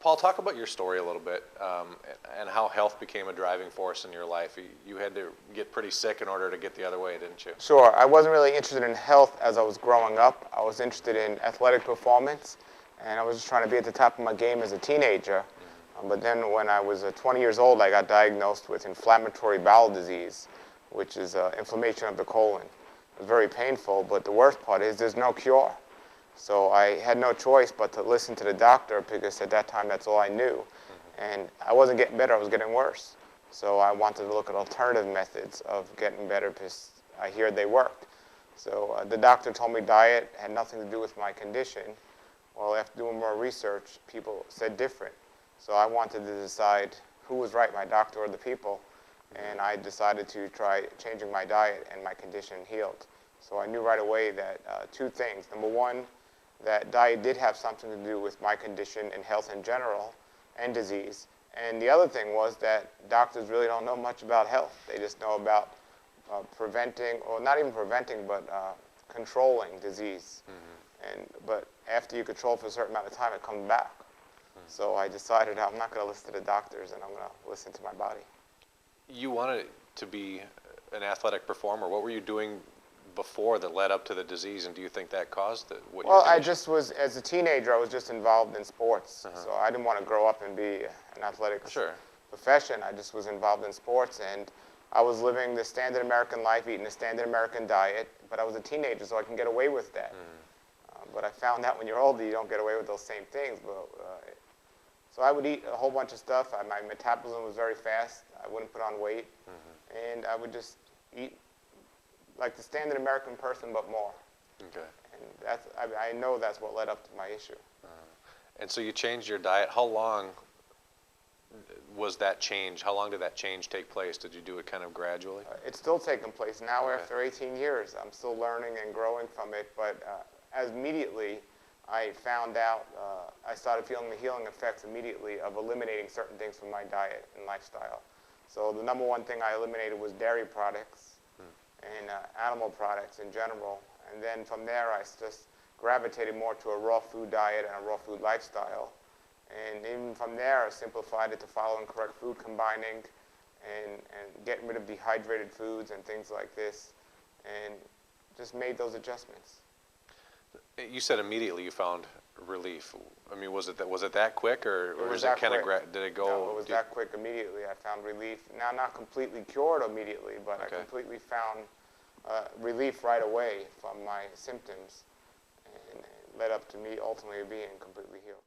Paul, talk about your story a little bit and how health became a driving force in your life. You had to get pretty sick in order to get the other way, didn't you? Sure. I wasn't really interested in health as I was growing up. I was interested in athletic performance, and I was just trying to be at the top of my game as a teenager. But then when I was 20 years old, I got diagnosed with inflammatory bowel disease, which is inflammation of the colon. It was very painful, but the worst part is there's no cure. So I had no choice but to listen to the doctor because at that time that's all I knew. And I wasn't getting better, I was getting worse. So I wanted to look at alternative methods of getting better because I hear they worked. So the doctor told me diet had nothing to do with my condition. Well, after doing more research, people said different. So I wanted to decide who was right, my doctor or the people. And I decided to try changing my diet, and my condition healed. So I knew right away that two things. Number one, that diet did have something to do with my condition and health in general and disease. And the other thing was that doctors really don't know much about health. They just know about preventing, or not even preventing, but controlling disease. But after you control for a certain amount of time, it comes back. So I decided I'm not going to listen to the doctors, and I'm going to listen to my body. You wanted to be an athletic performer. What were you doing before that led up to the disease, and do you think that caused it? Well, I just was, as a teenager, I was just involved in sports. So I didn't want to grow up and be an athletic profession. I just was involved in sports, and I was living the standard American life, eating the standard American diet, but I was a teenager, so I can get away with that. But I found out when you're older, you don't get away with those same things. So I would eat a whole bunch of stuff. My metabolism was very fast. I wouldn't put on weight, and I would just eat like the standard American person, but more. Okay. And I know that's what led up to my issue. And so you changed your diet. How long was that change? How long did that change take place? Did you do it kind of gradually? It's still taking place now after 18 years. I'm still learning and growing from it, but as immediately I found out, I started feeling the healing effects immediately of eliminating certain things from my diet and lifestyle. So the number one thing I eliminated was dairy products and animal products in general. And then from there, I just gravitated more to a raw food diet and a raw food lifestyle. And even from there, I simplified it to following correct food combining and getting rid of dehydrated foods and things like this, and just made those adjustments. You said immediately you found relief. I mean, was it that quick, or was it kind of did it go? No, it was that quick. Immediately, I found relief. Now, not completely cured immediately, but I completely found relief right away from my symptoms, and it led up to me ultimately being completely healed.